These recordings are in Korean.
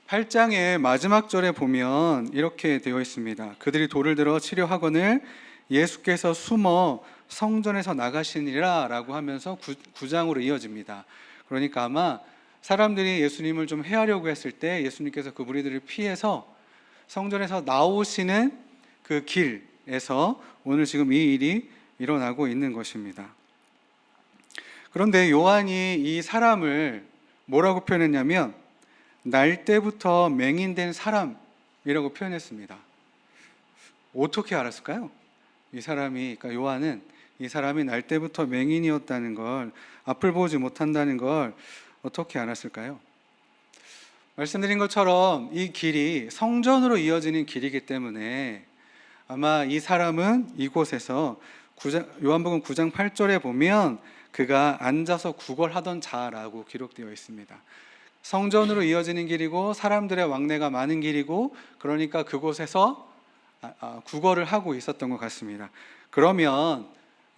8장의 마지막 절에 보면 이렇게 되어 있습니다. 그들이 돌을 들어 치려 하거늘 예수께서 숨어 성전에서 나가시니라 라고 하면서 9장으로 이어집니다. 그러니까 아마 사람들이 예수님을 좀 해하려고 했을 때 예수님께서 그 무리들을 피해서 성전에서 나오시는 그 길에서 오늘 지금 이 일이 일어나고 있는 것입니다. 그런데 요한이 이 사람을 뭐라고 표현했냐면 날 때부터 맹인된 사람이라고 표현했습니다. 어떻게 알았을까요? 이 사람이, 그러니까 요한은 이 사람이 날 때부터 맹인이었다는 걸, 앞을 보지 못한다는 걸 어떻게 알았을까요? 말씀드린 것처럼 이 길이 성전으로 이어지는 길이기 때문에 아마 이 사람은 이곳에서 요한복음 9장 8절에 보면 그가 앉아서 구걸하던 자라고 기록되어 있습니다. 성전으로 이어지는 길이고 사람들의 왕래가 많은 길이고, 그러니까 그곳에서 구걸을 하고 있었던 것 같습니다. 그러면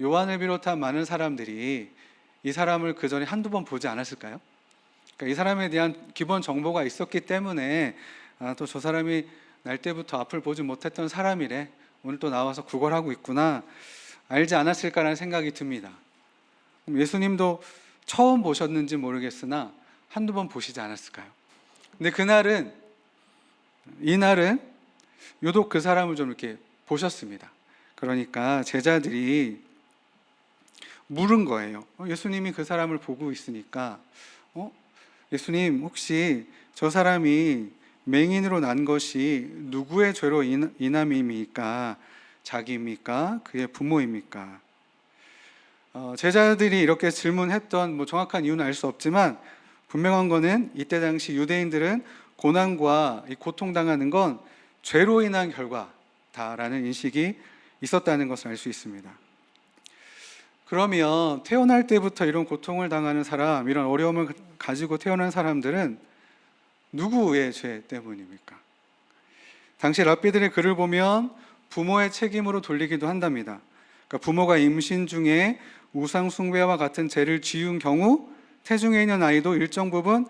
요한을 비롯한 많은 사람들이 이 사람을 그 전에 한두 번 보지 않았을까요? 그러니까 이 사람에 대한 기본 정보가 있었기 때문에 또 저 사람이 날 때부터 앞을 보지 못했던 사람이래, 오늘 또 나와서 구걸하고 있구나, 알지 않았을까라는 생각이 듭니다. 예수님도 처음 보셨는지 모르겠으나 한두 번 보시지 않았을까요? 근데 이날은 유독 그 사람을 좀 이렇게 보셨습니다. 그러니까 제자들이 물은 거예요. 예수님이 그 사람을 보고 있으니까 예수님, 혹시 저 사람이 맹인으로 난 것이 누구의 죄로 인함입니까? 자기입니까? 그의 부모입니까? 제자들이 이렇게 질문했던 정확한 이유는 알 수 없지만 분명한 거는 이때 당시 유대인들은 고난과 이 고통당하는 건 죄로 인한 결과다라는 인식이 있었다는 것을 알 수 있습니다. 그러면 태어날 때부터 이런 고통을 당하는 사람, 이런 어려움을 가지고 태어난 사람들은 누구의 죄 때문입니까? 당시 랍비들의 글을 보면 부모의 책임으로 돌리기도 한답니다. 그러니까 부모가 임신 중에 우상 숭배와 같은 죄를 지은 경우 태중에 있는 아이도 일정 부분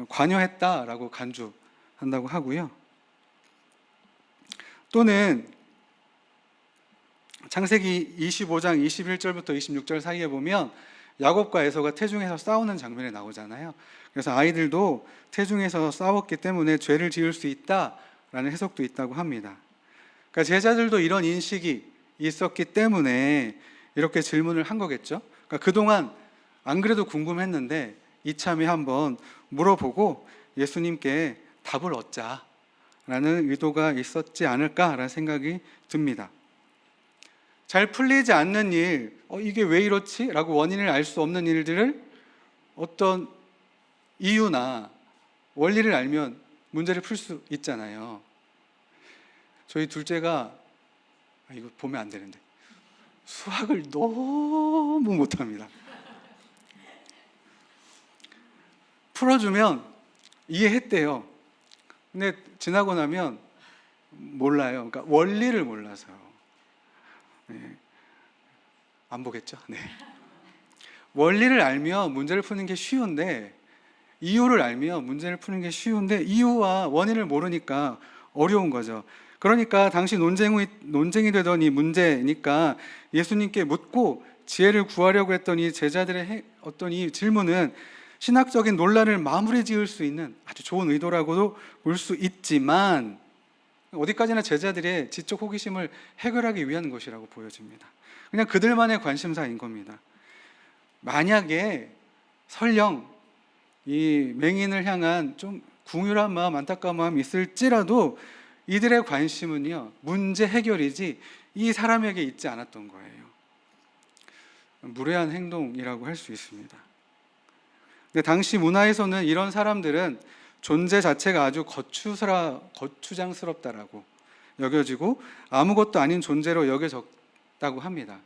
관여했다라고 간주한다고 하고요. 또는 창세기 25장 21절부터 26절 사이에 보면 야곱과 에서가 태중에서 싸우는 장면이 나오잖아요. 그래서 아이들도 태중에서 싸웠기 때문에 죄를 지을 수 있다라는 해석도 있다고 합니다. 그러니까 제자들도 이런 인식이 있었기 때문에 이렇게 질문을 한 거겠죠. 그러니까 그동안 안 그래도 궁금했는데 이참에 한번 물어보고 예수님께 답을 얻자라는 의도가 있었지 않을까라는 생각이 듭니다. 잘 풀리지 않는 일, 이게 왜 이렇지? 라고 원인을 알 수 없는 일들을 어떤 이유나 원리를 알면 문제를 풀 수 있잖아요. 저희 둘째가, 이거 보면 안 되는데, 수학을 너무 못합니다. 풀어주면 이해했대요. 근데 지나고 나면 몰라요. 그러니까 원리를 몰라서요. 네. 안 보겠죠? 네. 원리를 알면 문제를 푸는 게 쉬운데, 이유를 알면 문제를 푸는 게 쉬운데 이유와 원인을 모르니까 어려운 거죠. 그러니까 당시 논쟁이 되던 이 문제니까 예수님께 묻고 지혜를 구하려고 했던 이 제자들의 어떤 이 질문은 신학적인 논란을 마무리 지을 수 있는 아주 좋은 의도라고도 볼 수 있지만 어디까지나 제자들의 지적 호기심을 해결하기 위한 것이라고 보여집니다. 그냥 그들만의 관심사인 겁니다. 만약에 설령 이 맹인을 향한 좀 궁휼한 마음, 안타까운 마음이 있을지라도 이들의 관심은요, 문제 해결이지 이 사람에게 있지 않았던 거예요. 무례한 행동이라고 할 수 있습니다. 근데 당시 문화에서는 이런 사람들은 존재 자체가 아주 거추장스럽다라고 여겨지고 아무것도 아닌 존재로 여겨졌다고 합니다.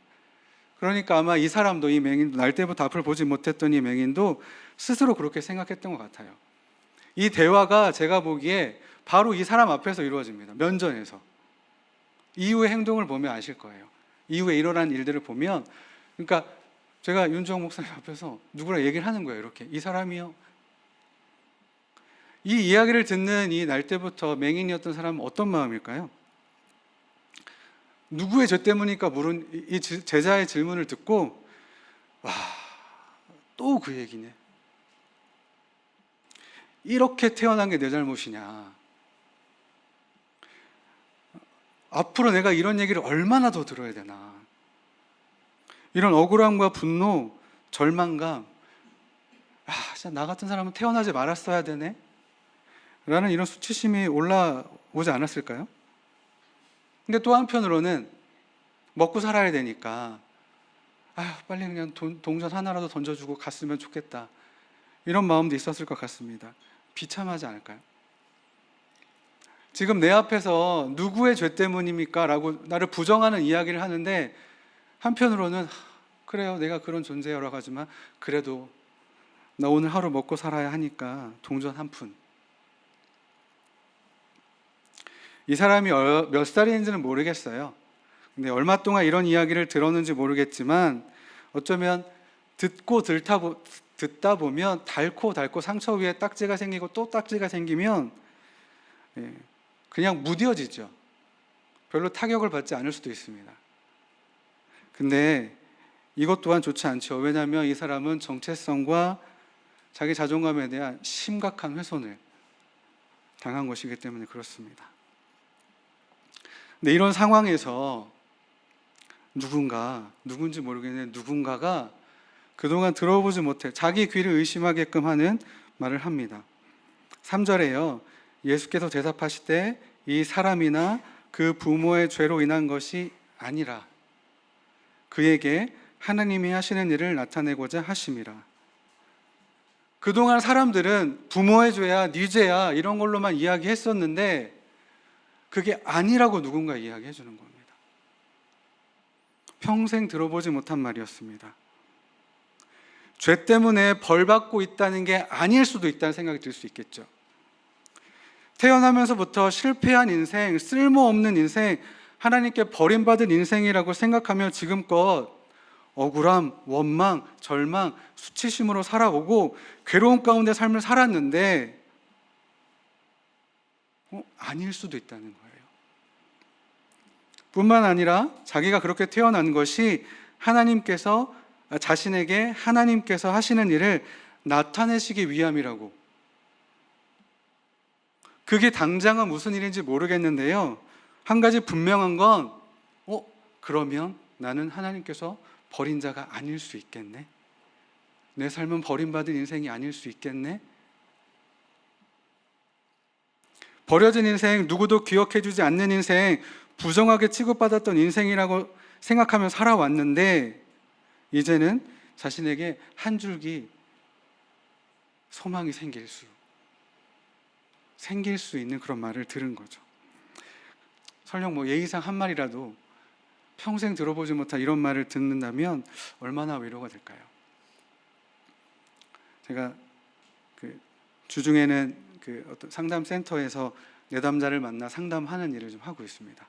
그러니까 아마 이 사람도, 이 맹인도, 날 때부터 앞을 보지 못했던 이 맹인도 스스로 그렇게 생각했던 것 같아요. 이 대화가 제가 보기에 바로 이 사람 앞에서 이루어집니다. 면전에서. 이후의 행동을 보면 아실 거예요. 이후에 일어난 일들을 보면, 그러니까 제가 윤주홍 목사님 앞에서 누구랑 얘기를 하는 거예요. 이렇게, 이 사람이요, 이 이야기를 듣는 이 날 때부터 맹인이었던 사람은 어떤 마음일까요? 누구의 죄 때문일까 물은 이 제자의 질문을 듣고, 와, 또 그 얘기네. 이렇게 태어난 게 내 잘못이냐. 앞으로 내가 이런 얘기를 얼마나 더 들어야 되나. 이런 억울함과 분노, 절망감, 진짜 나 같은 사람은 태어나지 말았어야 되네 라는 이런 수치심이 올라오지 않았을까요? 근데 또 한편으로는 먹고 살아야 되니까 빨리 그냥 동전 하나라도 던져주고 갔으면 좋겠다, 이런 마음도 있었을 것 같습니다. 비참하지 않을까요? 지금 내 앞에서 누구의 죄 때문입니까? 라고 나를 부정하는 이야기를 하는데, 한편으로는 그래요, 내가 그런 존재라고 하지만 그래도 나 오늘 하루 먹고 살아야 하니까 동전 한 푼. 이 사람이 몇 살인지는 모르겠어요. 근데 얼마 동안 이런 이야기를 들었는지 모르겠지만, 어쩌면 듣다 보면 달고 상처 위에 딱지가 생기고 또 딱지가 생기면 그냥 무뎌지죠. 별로 타격을 받지 않을 수도 있습니다. 근데 이것 또한 좋지 않죠. 왜냐하면 이 사람은 정체성과 자기 자존감에 대한 심각한 훼손을 당한 것이기 때문에 그렇습니다. 근데 이런 상황에서 누군지 모르겠는데 누군가가 그동안 들어보지 못해 자기 귀를 의심하게끔 하는 말을 합니다. 3절에요. 예수께서 대답하시되 이 사람이나 그 부모의 죄로 인한 것이 아니라 그에게 하나님이 하시는 일을 나타내고자 하심이라. 그동안 사람들은 부모의 죄야, 네 죄야 이런 걸로만 이야기했었는데 그게 아니라고 누군가 이야기해 주는 겁니다. 평생 들어보지 못한 말이었습니다. 죄 때문에 벌 받고 있다는 게 아닐 수도 있다는 생각이 들 수 있겠죠. 태어나면서부터 실패한 인생, 쓸모없는 인생, 하나님께 버림받은 인생이라고 생각하며 지금껏 억울함, 원망, 절망, 수치심으로 살아오고 괴로움 가운데 삶을 살았는데 아닐 수도 있다는 거예요. 뿐만 아니라 자기가 그렇게 태어난 것이 자신에게 하나님께서 하시는 일을 나타내시기 위함이라고. 그게 당장은 무슨 일인지 모르겠는데요, 한 가지 분명한 건 그러면 나는 하나님께서 버린 자가 아닐 수 있겠네, 내 삶은 버림받은 인생이 아닐 수 있겠네. 버려진 인생, 누구도 기억해주지 않는 인생, 부정하게 취급받았던 인생이라고 생각하며 살아왔는데 이제는 자신에게 한 줄기 소망이 생길 수 있는 그런 말을 들은 거죠. 설령 예의상 한 말이라도 평생 들어보지 못한 이런 말을 듣는다면 얼마나 위로가 될까요? 제가 주중에는 어떤 상담센터에서 내담자를 만나 상담하는 일을 좀 하고 있습니다.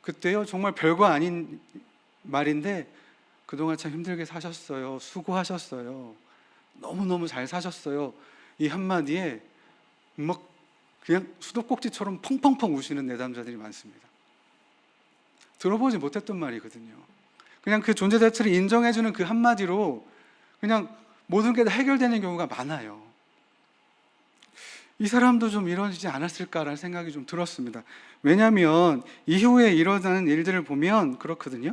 그때요, 정말 별거 아닌 말인데 그동안 참 힘들게 사셨어요, 수고하셨어요, 너무너무 잘 사셨어요, 이 한마디에 그냥 수도꼭지처럼 펑펑펑 우시는 내담자들이 많습니다. 들어보지 못했던 말이거든요. 그냥 그 존재 자체를 인정해주는 그 한마디로 그냥 모든 게 다 해결되는 경우가 많아요. 이 사람도 좀 이러지 않았을까라는 생각이 좀 들었습니다. 왜냐하면 이후에 일어나는 일들을 보면 그렇거든요.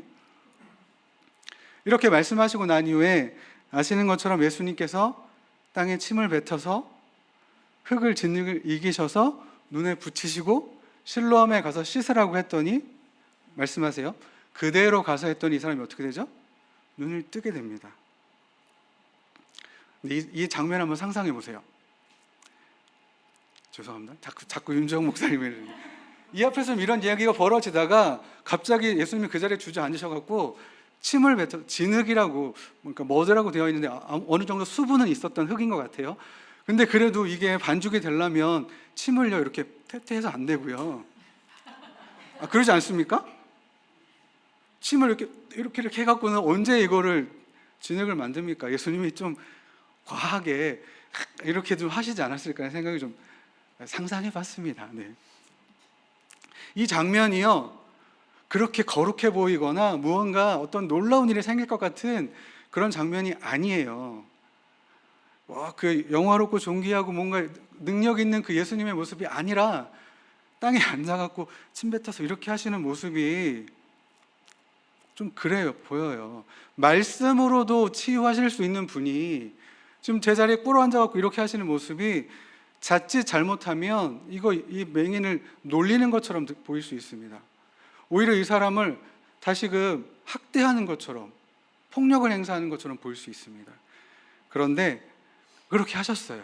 이렇게 말씀하시고 난 이후에 아시는 것처럼 예수님께서 땅에 침을 뱉어서 흙을 진흙을 이기셔서 눈에 붙이시고 실로암에 가서 씻으라고 했더니 말씀하세요. 그대로 가서 했더니 이 사람이 어떻게 되죠? 눈을 뜨게 됩니다. 이 장면 한번 상상해 보세요. 죄송합니다. 자꾸 윤정 목사님을 이 앞에서 이런 이야기가 벌어지다가 갑자기 예수님이 그 자리에 주저앉으셔갖고 침을 뱉어, 진흙이라고 뭐더라고 되어 있는데 어느 정도 수분은 있었던 흙인 것 같아요. 근데 그래도 이게 반죽이 되려면 침을요 이렇게 태태해서 안 되고요. 그러지 않습니까? 침을 이렇게 해갖고는 언제 이거를 진흙을 만듭니까? 예수님이 좀 과하게 이렇게 좀 하시지 않았을까 생각이 좀 상상해봤습니다. 네. 이 장면이요, 그렇게 거룩해 보이거나 무언가 어떤 놀라운 일이 생길 것 같은 그런 장면이 아니에요. 와, 그 영화롭고 존귀하고 뭔가 능력 있는 그 예수님의 모습이 아니라 땅에 앉아갖고 침 뱉어서 이렇게 하시는 모습이 좀 그래요, 보여요. 말씀으로도 치유하실 수 있는 분이 지금 제자리에 꿇어 앉아갖고 이렇게 하시는 모습이 자칫 잘못하면 이 맹인을 놀리는 것처럼 보일 수 있습니다. 오히려 이 사람을 다시금 학대하는 것처럼, 폭력을 행사하는 것처럼 보일 수 있습니다. 그런데 그렇게 하셨어요.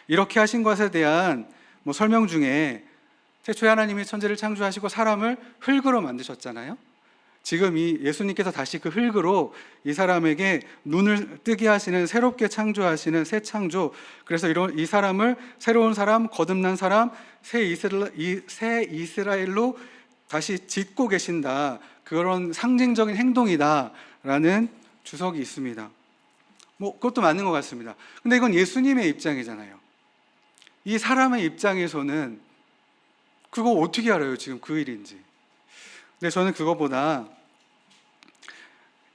이렇게 하신 것에 대한 설명 중에 태초에 하나님이 천지를 창조하시고 사람을 흙으로 만드셨잖아요. 지금 이 예수님께서 다시 그 흙으로 이 사람에게 눈을 뜨게 하시는, 새롭게 창조하시는 새 창조, 그래서 이 사람을 새로운 사람, 거듭난 사람, 새 이스라엘로 다시 짓고 계신다, 그런 상징적인 행동이다라는 주석이 있습니다. 그것도 맞는 것 같습니다. 근데 이건 예수님의 입장이잖아요. 이 사람의 입장에서는 그거 어떻게 알아요, 지금 그 일인지. 근데 저는 그거보다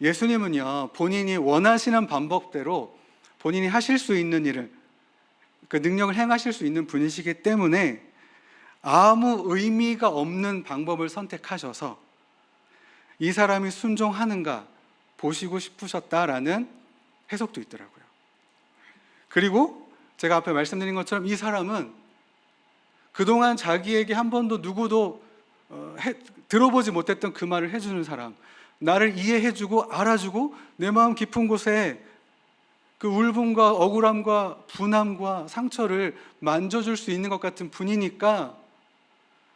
예수님은요, 본인이 원하시는 방법대로 본인이 하실 수 있는 일을, 그 능력을 행하실 수 있는 분이시기 때문에 아무 의미가 없는 방법을 선택하셔서 이 사람이 순종하는가 보시고 싶으셨다라는 해석도 있더라고요. 그리고 제가 앞에 말씀드린 것처럼 이 사람은 그동안 자기에게 한 번도 누구도 들어보지 못했던 그 말을 해주는 사람, 나를 이해해주고 알아주고 내 마음 깊은 곳에 그 울분과 억울함과 분함과 상처를 만져줄 수 있는 것 같은 분이니까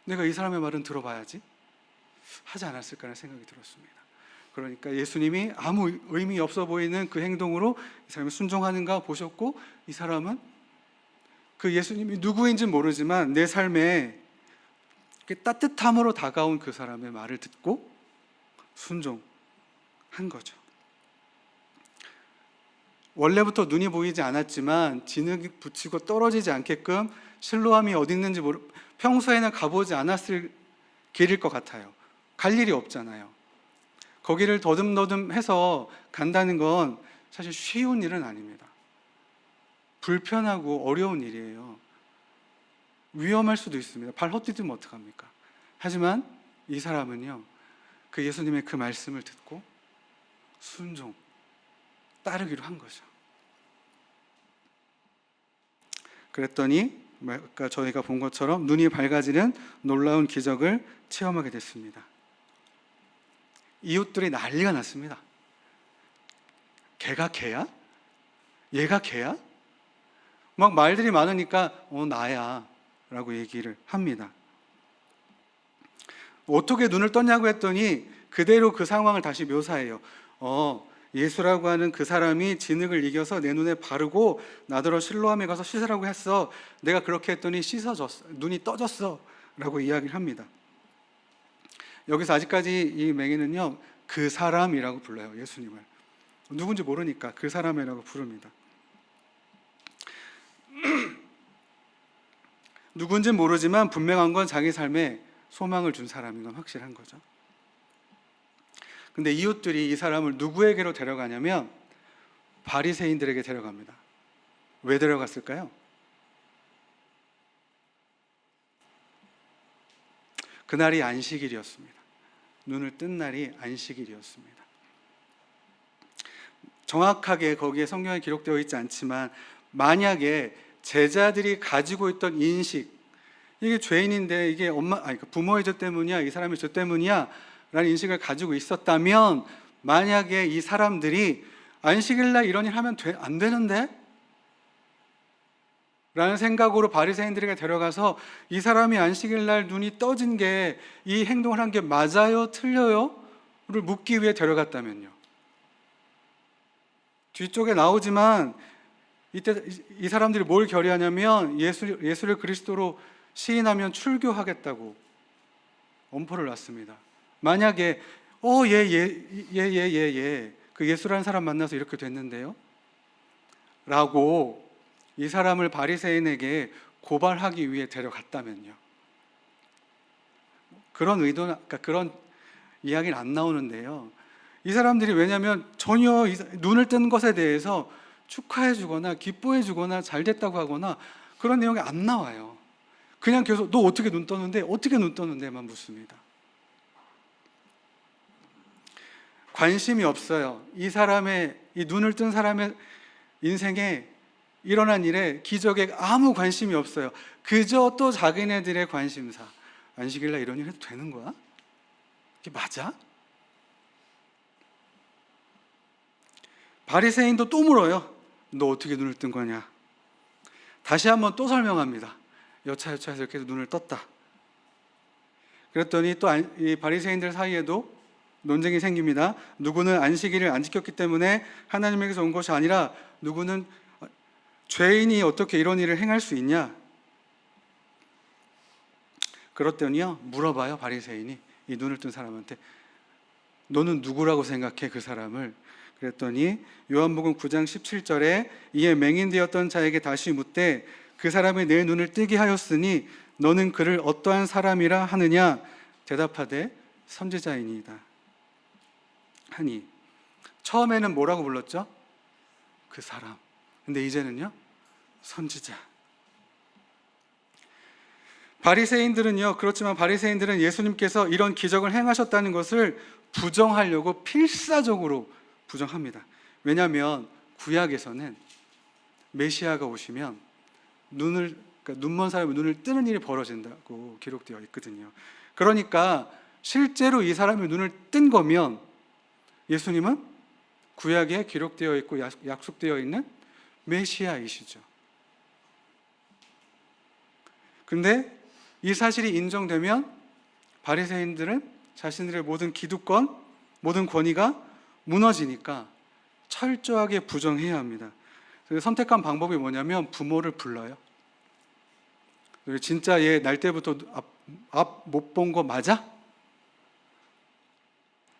내가 이 사람의 말은 들어봐야지 하지 않았을까 하는 생각이 들었습니다. 그러니까 예수님이 아무 의미 없어 보이는 그 행동으로 이 사람이 순종하는가 보셨고, 이 사람은 그 예수님이 누구인지 모르지만 내 삶에 따뜻함으로 다가온 그 사람의 말을 듣고 순종한 거죠. 원래부터 눈이 보이지 않았지만 진흙이 붙이고 떨어지지 않게끔 실로암이 어디 있는지 평소에는 가보지 않았을 길일 것 같아요. 갈 일이 없잖아요. 거기를 더듬더듬해서 간다는 건 사실 쉬운 일은 아닙니다. 불편하고 어려운 일이에요. 위험할 수도 있습니다. 발 헛디디면 어떡합니까? 하지만 이 사람은요, 그 예수님의 그 말씀을 듣고 순종, 따르기로 한 거죠. 그랬더니 아까 저희가 본 것처럼 눈이 밝아지는 놀라운 기적을 체험하게 됐습니다. 이웃들이 난리가 났습니다. 걔가 걔야? 얘가 걔야? 막 말들이 많으니까 나야 라고 얘기를 합니다. 어떻게 눈을 떴냐고 했더니 그대로 그 상황을 다시 묘사해요. 예수라고 하는 그 사람이 진흙을 이겨서 내 눈에 바르고 나더러 실로암에 가서 씻으라고 했어. 내가 그렇게 했더니 씻어졌어. 눈이 떠졌어 라고 이야기를 합니다. 여기서 아직까지 이 맹인은요, 그 사람이라고 불러요. 예수님을 누군지 모르니까 그 사람이라고 부릅니다. 누군지는 모르지만 분명한 건 자기 삶에 소망을 준 사람인 건 확실한 거죠. 근데 이웃들이 이 사람을 누구에게로 데려가냐면 바리새인들에게 데려갑니다. 왜 데려갔을까요? 그날이 안식일이었습니다. 눈을 뜬 날이 안식일이었습니다. 정확하게 거기에 성경에 기록되어 있지 않지만 만약에 제자들이 가지고 있던 인식, 이게 죄인인데 이게 부모의 죄 때문이야, 이 사람의 죄 때문이야 라는 인식을 가지고 있었다면, 만약에 이 사람들이 안식일날 이런 일 하면 안 되는데? 라는 생각으로 바리새인들에게 데려가서 이 사람이 안식일날 눈이 떠진 게, 이 행동을 한 게 맞아요? 틀려요? 를 묻기 위해 데려갔다면요. 뒤쪽에 나오지만 이때 이 사람들이 뭘 결의하냐면 예수를 그리스도로 시인하면 출교하겠다고 엄포를 놨습니다. 만약에 그 예수라는 사람 만나서 이렇게 됐는데요? 라고 이 사람을 바리새인에게 고발하기 위해 데려갔다면요. 그런 의도는, 그러니까 그런 이야기는 안 나오는데요. 이 사람들이 왜냐하면 전혀 눈을 뜬 것에 대해서 축하해 주거나 기뻐해 주거나 잘 됐다고 하거나 그런 내용이 안 나와요. 그냥 계속 너 어떻게 눈 떴는데? 어떻게 눈 떴는데만 묻습니다. 관심이 없어요. 이 눈을 뜬 사람의 인생에 일어난 일에, 기적에 아무 관심이 없어요. 그저 또 자기네들의 관심사. 안식일날 이런 일 해도 되는 거야? 이게 맞아? 바리새인도 또 물어요. 너 어떻게 눈을 뜬 거냐? 다시 한번 또 설명합니다. 여차여차해서 이렇게 해서 눈을 떴다. 그랬더니 또 이 바리새인들 사이에도 논쟁이 생깁니다. 누구는 안식일을 안 지켰기 때문에 하나님에게서 온 것이 아니라 누구는 죄인이 어떻게 이런 일을 행할 수 있냐? 그랬더니요, 물어봐요. 바리새인이 이 눈을 뜬 사람한테 너는 누구라고 생각해? 그 사람을. 그랬더니 요한복음 9장 17절에 이에 맹인되었던 자에게 다시 묻되 그 사람이 내 눈을 뜨게 하였으니 너는 그를 어떠한 사람이라 하느냐? 대답하되 선지자이니이다 하니, 처음에는 뭐라고 불렀죠? 그 사람. 근데 이제는요, 선지자. 바리새인들은요, 그렇지만 바리새인들은 예수님께서 이런 기적을 행하셨다는 것을 부정하려고 필사적으로 부정합니다. 왜냐하면 구약에서는 메시아가 오시면 그러니까 눈먼 사람이 눈을 뜨는 일이 벌어진다고 기록되어 있거든요. 그러니까 실제로 이 사람이 눈을 뜬 거면 예수님은 구약에 기록되어 있고 약속되어 있는 메시아이시죠. 근데 이 사실이 인정되면 바리새인들은 자신들의 모든 기득권, 모든 권위가 무너지니까 철저하게 부정해야 합니다. 그래서 선택한 방법이 뭐냐면 부모를 불러요. 진짜 얘 날 때부터 앞 못 본 거 맞아?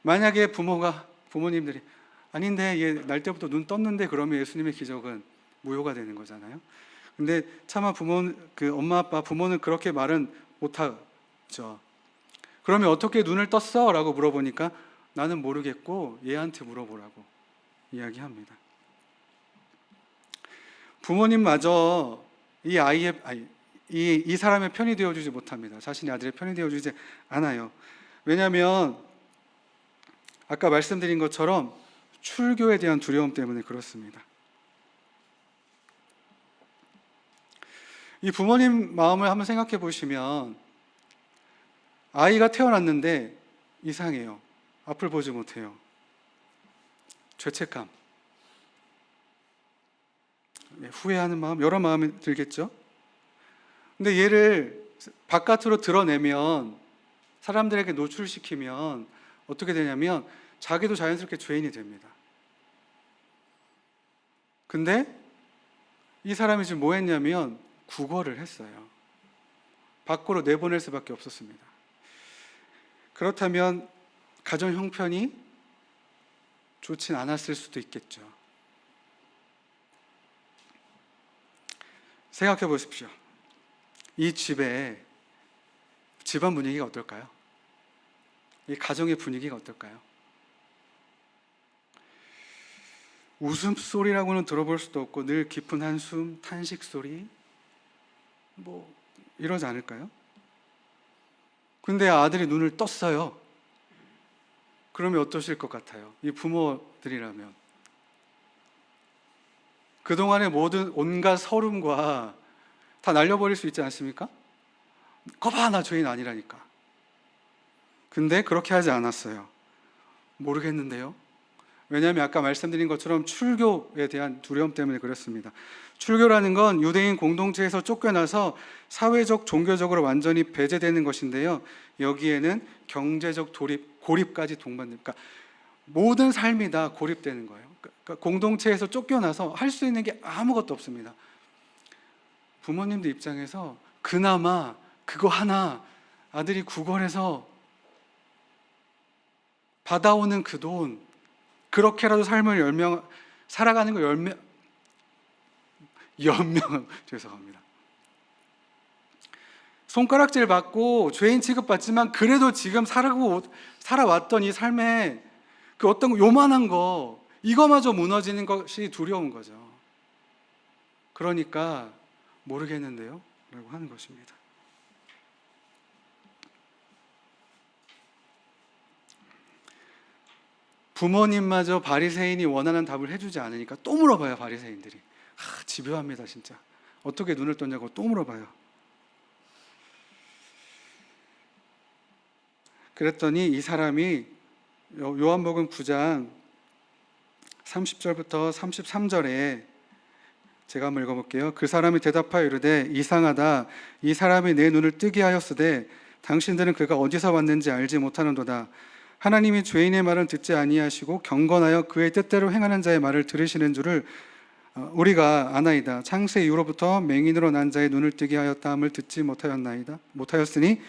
만약에 부모님들이 아닌데 얘 날 때부터 눈 떴는데, 그러면 예수님의 기적은 무효가 되는 거잖아요. 근데 차마 엄마 아빠 부모는 그렇게 말은 못하죠. 그러면 어떻게 눈을 떴어? 라고 물어보니까 나는 모르겠고 얘한테 물어보라고 이야기합니다. 부모님마저 이 사람의 편이 되어주지 못합니다. 자신의 아들의 편이 되어주지 않아요. 왜냐하면 아까 말씀드린 것처럼 출교에 대한 두려움 때문에 그렇습니다. 이 부모님 마음을 한번 생각해 보시면, 아이가 태어났는데 이상해요. 앞을 보지 못해요. 죄책감, 후회하는 마음, 여러 마음이 들겠죠. 근데 얘를 바깥으로 드러내면, 사람들에게 노출시키면 어떻게 되냐면 자기도 자연스럽게 죄인이 됩니다. 근데 이 사람이 지금 뭐 했냐면 구걸을 했어요. 밖으로 내보낼 수밖에 없었습니다. 그렇다면 가정 형편이 좋진 않았을 수도 있겠죠. 생각해 보십시오. 이 집안 분위기가 어떨까요? 이 가정의 분위기가 어떨까요? 웃음소리라고는 들어볼 수도 없고 늘 깊은 한숨, 탄식 소리, 이러지 않을까요? 근데 아들이 눈을 떴어요. 그러면 어떠실 것 같아요? 이 부모들이라면 그동안의 모든 온갖 서름과 다 날려버릴 수 있지 않습니까? 거봐, 나 죄인 아니라니까. 근데 그렇게 하지 않았어요. 모르겠는데요. 왜냐하면 아까 말씀드린 것처럼 출교에 대한 두려움 때문에 그렇습니다. 출교라는 건 유대인 공동체에서 쫓겨나서 사회적, 종교적으로 완전히 배제되는 것인데요. 여기에는 경제적 고립까지 동반됩니다. 그러니까 모든 삶이 다 고립되는 거예요. 그러니까 공동체에서 쫓겨나서 할 수 있는 게 아무것도 없습니다. 부모님들 입장에서 그나마 그거 하나, 아들이 구걸해서 받아오는 그 돈, 그렇게라도 삶을 살아가는 걸 죄송합니다. 손가락질 받고 죄인 취급받지만 그래도 지금 살아왔던 이 삶에 그 어떤 요만한 거, 이거마저 무너지는 것이 두려운 거죠. 그러니까 모르겠는데요 라고 하는 것입니다. 부모님마저 바리새인이 원하는 답을 해주지 않으니까 또 물어봐요. 바리새인들이. 집요합니다 진짜. 어떻게 눈을 떴냐고 또 물어봐요. 그랬더니 이 사람이 요한복음 9장 30절부터 33절에 제가 한번 읽어볼게요. 그 사람이 대답하여 이르되 이상하다. 이 사람이 내 눈을 뜨게 하였으되 당신들은 그가 어디서 왔는지 알지 못하는도다. 하나님이 죄인의 말은 듣지 아니하시고 경건하여 그의 뜻대로 행하는 자의 말을 들으시는 줄을 우리가 아나이다. 창세 이후로부터 맹인으로 난 자의 눈을 뜨게 하였다 함을 듣지 못하였으니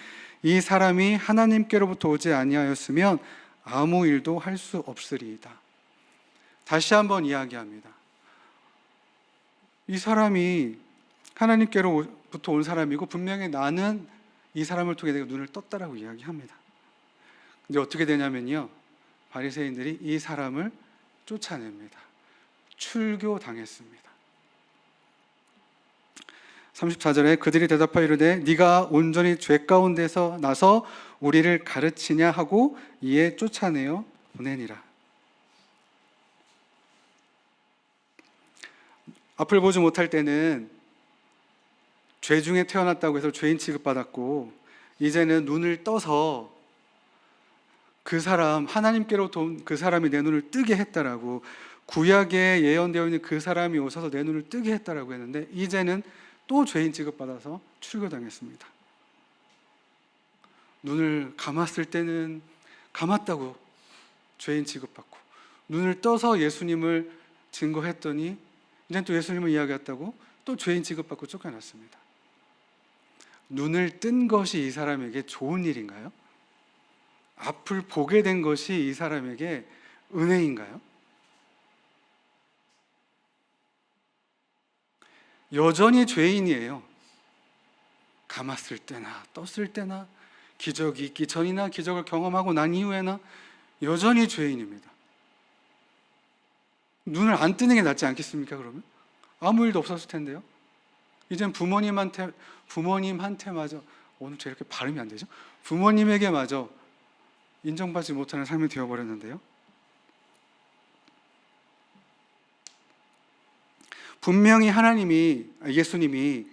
이 사람이 하나님께로부터 오지 아니하였으면 아무 일도 할 수 없으리이다. 다시 한번 이야기합니다. 이 사람이 하나님께로부터 온 사람이고 분명히 나는 이 사람을 통해 내가 눈을 떴다라고 이야기합니다. 근데 어떻게 되냐면요, 바리새인들이 이 사람을 쫓아냅니다. 출교당했습니다. 34절에 그들이 대답하여 이르되 네가 온전히 죄 가운데서 나서 우리를 가르치냐 하고 이에 쫓아내어 보내니라. 앞을 보지 못할 때는 죄 중에 태어났다고 해서 죄인 취급받았고, 이제는 눈을 떠서 그 사람, 하나님께로부터 온 그 사람이 내 눈을 뜨게 했다라고, 구약에 예언되어 있는 그 사람이 오셔서 내 눈을 뜨게 했다라고 했는데, 이제는 또 죄인 취급받아서 출교당했습니다. 눈을 감았을 때는 감았다고 죄인 취급받고, 눈을 떠서 예수님을 증거했더니 이제 또 예수님을 이야기했다고 또 죄인 취급받고 쫓겨났습니다. 눈을 뜬 것이 이 사람에게 좋은 일인가요? 앞을 보게 된 것이 이 사람에게 은혜인가요? 여전히 죄인이에요. 감았을 때나 떴을 때나 기적이 있기 전이나 기적을 경험하고 난 이후에나 여전히 죄인입니다. 눈을 안 뜨는 게 낫지 않겠습니까? 그러면 아무 일도 없었을 텐데요. 이젠 부모님한테마저, 오늘 제 이렇게 발음이 안 되죠? 부모님에게마저 인정받지 못하는 삶이 되어버렸는데요. 분명히 예수님이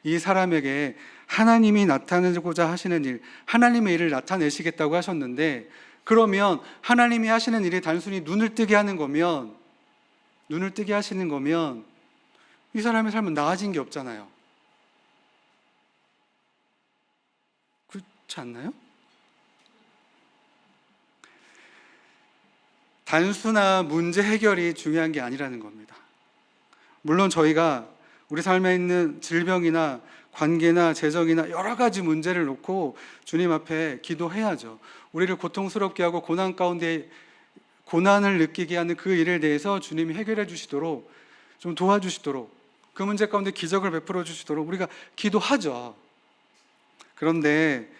이 사람에게 하나님이 나타내고자 하시는 일, 하나님의 일을 나타내시겠다고 하셨는데, 그러면 하나님이 하시는 일이 단순히 눈을 뜨게 하시는 거면 이 사람의 삶은 나아진 게 없잖아요. 그렇지 않나요? 단순한 문제 해결이 중요한 게 아니라는 겁니다. 물론 저희가 우리 삶에 있는 질병이나 관계나 재정이나 여러 가지 문제를 놓고 주님 앞에 기도해야죠. 우리를 고통스럽게 하고 고난 가운데 고난을 느끼게 하는 그 일에 대해서 주님이 해결해 주시도록, 좀 도와주시도록, 그 문제 가운데 기적을 베풀어 주시도록 우리가 기도하죠. 그런데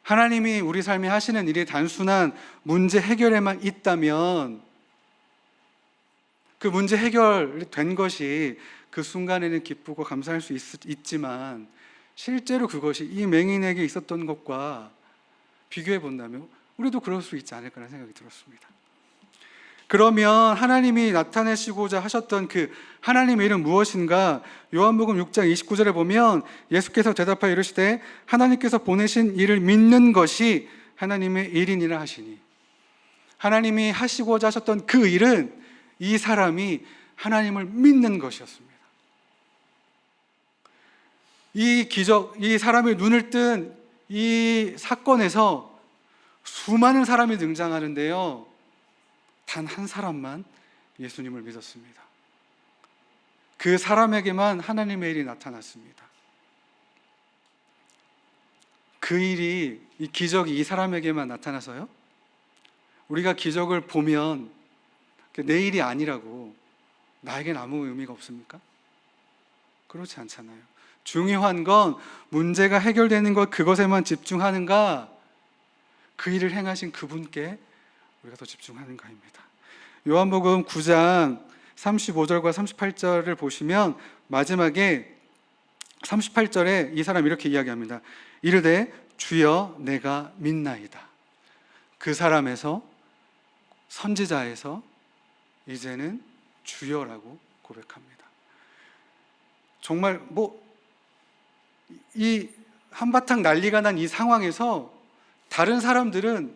하나님이 우리 삶에 하시는 일이 단순한 문제 해결에만 있다면, 그 문제 해결된 것이 그 순간에는 기쁘고 감사할 수 있지만 실제로 그것이 이 맹인에게 있었던 것과 비교해 본다면 우리도 그럴 수 있지 않을까라는 생각이 들었습니다. 그러면 하나님이 나타내시고자 하셨던 그 하나님의 일은 무엇인가? 요한복음 6장 29절에 보면 예수께서 대답하여 이르시되 하나님께서 보내신 일을 믿는 것이 하나님의 일이니라 하시니, 하나님이 하시고자 하셨던 그 일은 이 사람이 하나님을 믿는 것이었습니다. 이 기적, 이 사람의 눈을 뜬 이 사건에서 수많은 사람이 등장하는데요, 단 한 사람만 예수님을 믿었습니다. 그 사람에게만 하나님의 일이 나타났습니다. 그 일이, 이 기적이 이 사람에게만 나타나서요, 우리가 기적을 보면 내 일이 아니라고 나에겐 아무 의미가 없습니까? 그렇지 않잖아요. 중요한 건 문제가 해결되는 것, 그것에만 집중하는가, 그 일을 행하신 그분께 우리가 더 집중하는가입니다. 요한복음 9장 35절과 38절을 보시면 마지막에 38절에 이 사람 이렇게 이야기합니다. 이르되 주여 내가 믿나이다. 그 사람에서, 선지자에서 이제는 주여라고 고백합니다. 정말 이 한바탕 난리가 난 이 상황에서 다른 사람들은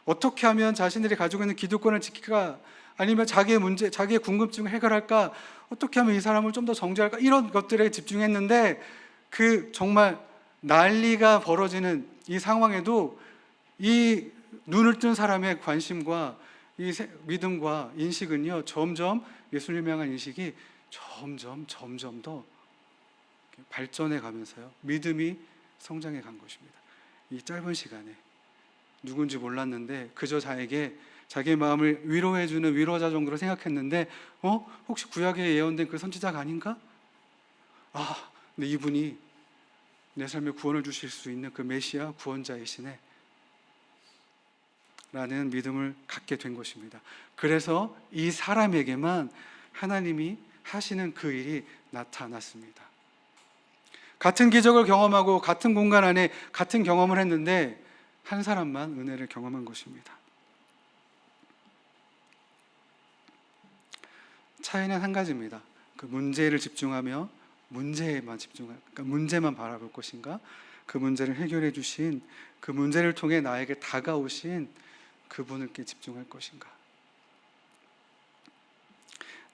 어떻게 하면 자신들이 가지고 있는 기득권을 지킬까, 아니면 자기의 문제, 자기의 궁금증을 해결할까, 어떻게 하면 이 사람을 좀 더 정죄할까, 이런 것들에 집중했는데, 그 정말 난리가 벌어지는 이 상황에도 이 눈을 뜬 사람의 관심과 이 믿음과 인식은요, 점점 예수님을 향한 인식이 점점 더 발전해 가면서요, 믿음이 성장해 간 것입니다. 이 짧은 시간에 누군지 몰랐는데 그저 자기의 마음을 위로해주는 위로자 정도로 생각했는데, 혹시 구약에 예언된 그 선지자가 아닌가? 근데 이분이 내 삶에 구원을 주실 수 있는 그 메시아 구원자이시네 라는 믿음을 갖게 된 것입니다. 그래서 이 사람에게만 하나님이 하시는 그 일이 나타났습니다. 같은 기적을 경험하고 같은 공간 안에 같은 경험을 했는데 한 사람만 은혜를 경험한 것입니다. 차이는 한 가지입니다. 그 문제를 집중하며 그러니까 문제만 바라볼 것인가, 그 문제를 해결해 주신, 그 문제를 통해 나에게 다가오신 그분께 집중할 것인가.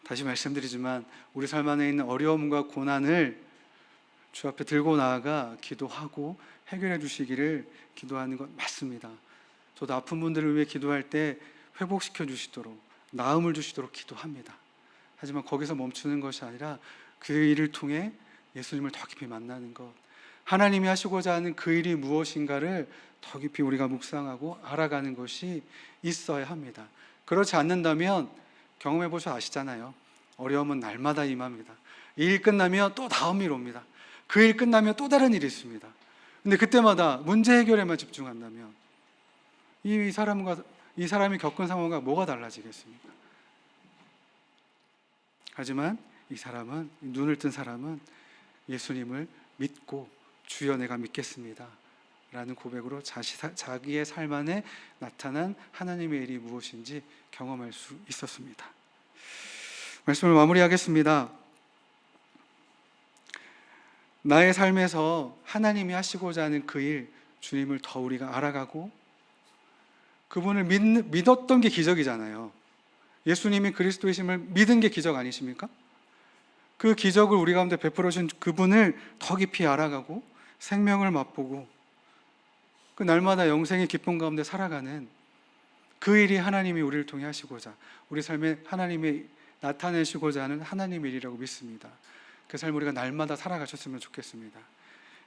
다시 말씀드리지만 우리 삶 안에 있는 어려움과 고난을 주 앞에 들고 나아가 기도하고 해결해 주시기를 기도하는 것 맞습니다. 저도 아픈 분들을 위해 기도할 때 회복시켜 주시도록, 나음을 주시도록 기도합니다. 하지만 거기서 멈추는 것이 아니라 그 일을 통해 예수님을 더 깊이 만나는 것, 하나님이 하시고자 하는 그 일이 무엇인가를 더 깊이 우리가 묵상하고 알아가는 것이 있어야 합니다. 그렇지 않는다면 경험해 보셔 아시잖아요. 어려움은 날마다 임합니다. 이 일 끝나면 또 다음 일 옵니다. 그 일 끝나면 또 다른 일이 있습니다. 근데 그때마다 문제 해결에만 집중한다면 이 사람이 겪은 상황과 뭐가 달라지겠습니까? 하지만 이 사람은, 눈을 뜬 사람은 예수님을 믿고 주여 내가 믿겠습니다 라는 고백으로 자기의 삶 안에 나타난 하나님의 일이 무엇인지 경험할 수 있었습니다. 말씀을 마무리하겠습니다. 나의 삶에서 하나님이 하시고자 하는 그 일, 주님을 더 우리가 알아가고 그분을 믿었던 게 기적이잖아요. 예수님이 그리스도이심을 믿은 게 기적 아니십니까? 그 기적을 우리 가운데 베풀어 주신 그분을 더 깊이 알아가고 생명을 맛보고 그 날마다 영생의 기쁨 가운데 살아가는 그 일이 하나님이 우리를 통해 하시고자, 우리 삶에 하나님이 나타내시고자 하는 하나님의 일이라고 믿습니다. 그 삶 우리가 날마다 살아가셨으면 좋겠습니다.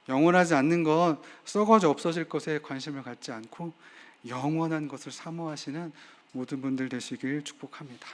영원하지 않는 것, 썩어져 없어질 것에 관심을 갖지 않고 영원한 것을 사모하시는 모든 분들 되시길 축복합니다.